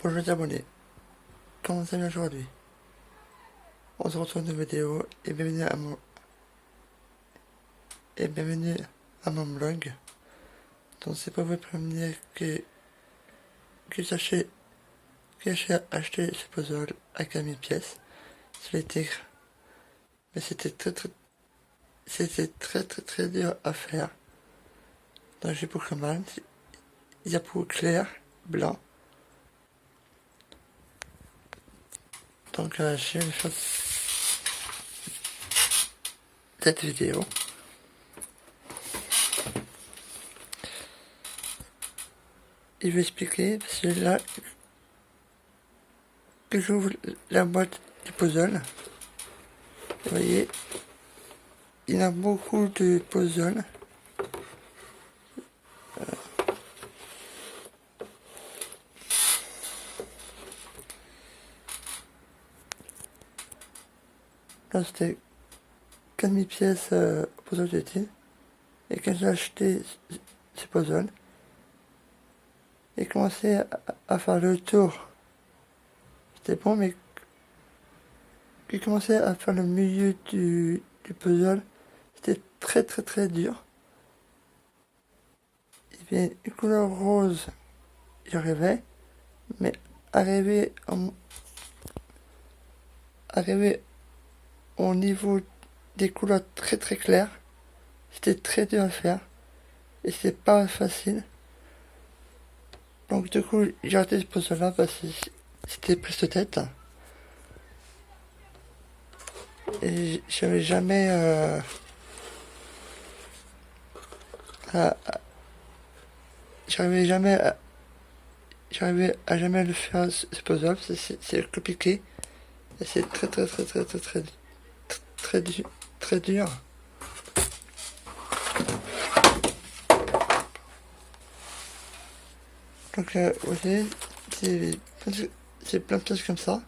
Bonjour les abonnés, comment ça va aujourd'hui? On se retrouve dans une vidéo et bienvenue à mon blog. Donc c'est pour vous prévenir que j'ai acheté ce puzzle à 4000 pièces sur les tigres. Mais c'était très dur à faire. Donc j'ai beaucoup mal. Il y a pour clair, blanc. Donc je vais faire cette vidéo. Et je vais expliquer, parce que là que j'ouvre la boîte du puzzle, vous voyez, il y a beaucoup de puzzles. Là c'était 4000 pièces au puzzle d'été. Et quand j'ai acheté ce puzzle, j'ai commencé à faire le tour. C'était bon, mais j'ai commencé à faire le milieu du puzzle. C'était très dur. Et bien, une couleur rose, j'y arrivais, mais arriver au niveau des couleurs très claires, c'était très dur à faire. Et c'est pas facile. Donc du coup, j'ai arrêté ce puzzle-là parce que c'était prise de tête. Et j'avais jamais à- j'arrivais jamais à, j'arrivais à jamais le faire ce puzzle. C'est compliqué. Et c'est très dur. Donc vous voyez, c'est plein de pièces comme ça.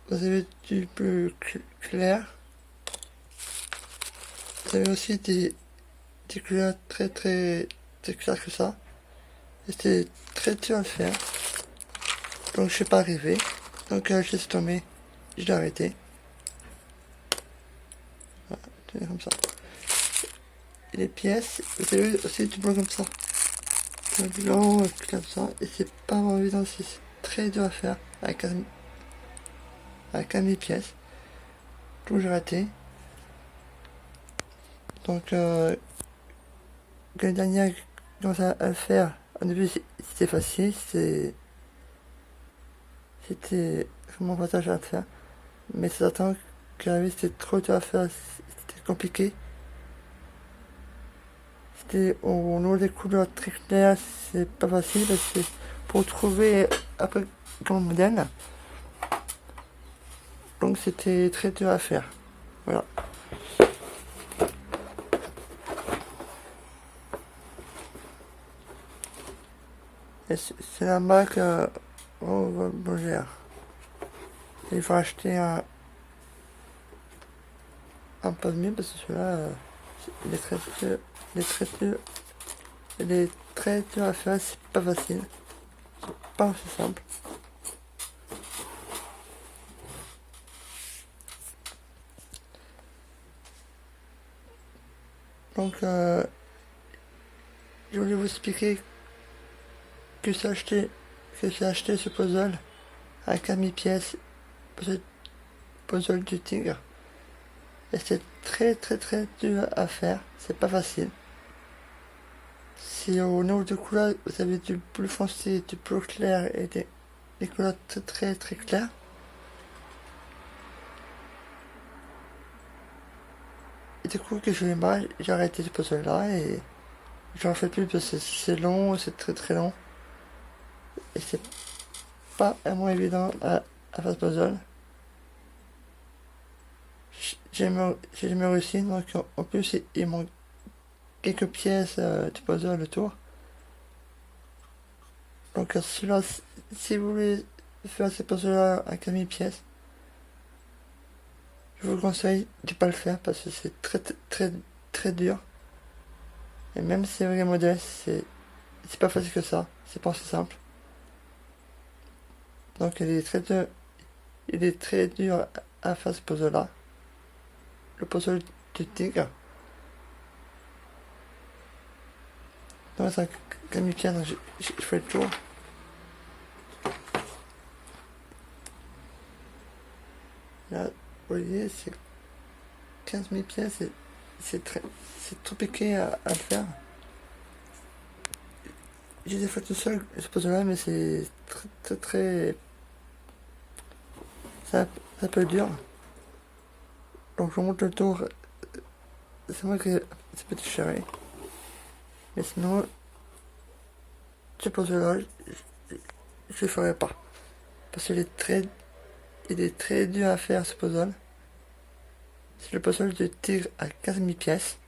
Vous avez du bleu clair. Vous avez aussi des couleurs très claires que ça. Et c'est très dur à faire. Donc je suis pas arrivé. Donc je laisse tomber. Je l'ai arrêté. Voilà, tenez comme ça. Et les pièces, vous avez aussi du blanc comme ça. Du blanc comme ça. Et c'est pas vraiment évident, c'est très dur à faire avec un pièces. Donc j'ai raté. Donc quand le dernier commence à le faire, au début c'était facile, c'était vraiment partage à faire. Mais c'est certain qu'à c'était trop dur à faire, c'était compliqué. C'était au niveau des couleurs très claires, c'est pas facile parce que pour trouver après comme modèle, donc c'était très dur à faire. Voilà. Et c'est la marque Bogère. Il faut acheter un pas de mieux parce que celui-là, il est très dur à faire, c'est pas facile. C'est pas aussi simple. Donc, je voulais vous expliquer que j'ai acheté ce puzzle à 4000 pièces, puzzle du tigre. Et c'est très dur à faire, c'est pas facile. Si au niveau de couleur, vous avez du bleu foncé, du bleu clair et des couleurs très claires. Et du coup, que je l'ai marre, j'ai arrêté ce puzzle là et j'en fais plus parce que c'est long, c'est très long. Et c'est pas vraiment évident à faire ce puzzle. J'ai jamais réussi, donc en plus il manque quelques pièces du puzzle autour. Donc celui-là, si vous voulez faire ce puzzle-là à 4000 pièces, je vous conseille de pas le faire parce que c'est très dur. Et même si c'est vrai modèle, c'est pas facile que ça, c'est pas aussi simple. Donc il est très dur à faire ce puzzle-là. Le puzzle du tigre. Donc c'est un camis-pièce, donc je fais le tour. Là, vous voyez, c'est 15 000 pièces, c'est trop piqué à le faire. J'ai des fois tout seul ce puzzle-là, mais c'est très. C'est un peu dur. Donc je monte le tour. C'est moi qui c'est petit chéri. Mais sinon, ce puzzle-là, je le ferai pas. Parce qu'il il est très dur à faire ce puzzle. C'est le puzzle de tigre à 15 000 pièces.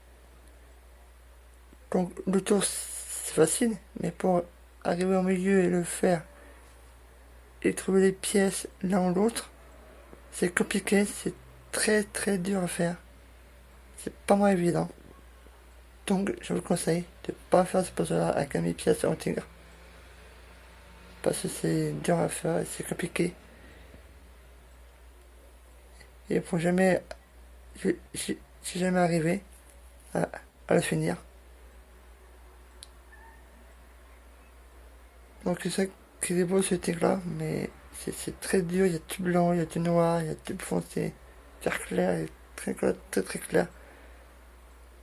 Donc le tour c'est facile, mais pour arriver au milieu et le faire et trouver les pièces l'un ou l'autre, c'est compliqué, c'est très dur à faire. C'est pas moins évident. Donc je vous conseille de pas faire ce puzzle-là avec 1000 pièces en tigre. Parce que c'est dur à faire et c'est compliqué. Et pour jamais, j'ai jamais arrivé à le finir. Donc c'est ça qui est beau ce tigre-là, mais c'est très dur, il y a du blanc, il y a du noir, il y a du foncé, vert clair, et très clair.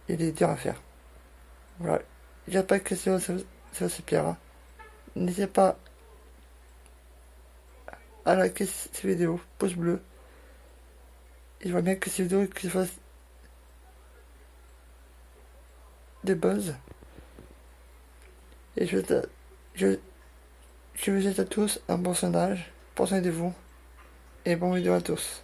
Il est dur à faire. Voilà. J'espère que ça vous plaira. N'hésitez pas à liker cette vidéo, pouce bleu. Et je vois bien que cette vidéo que je fasse des buzz. Et je, je vous souhaite à tous un bon sondage. Pensez de vous. Et bon vidéo à tous.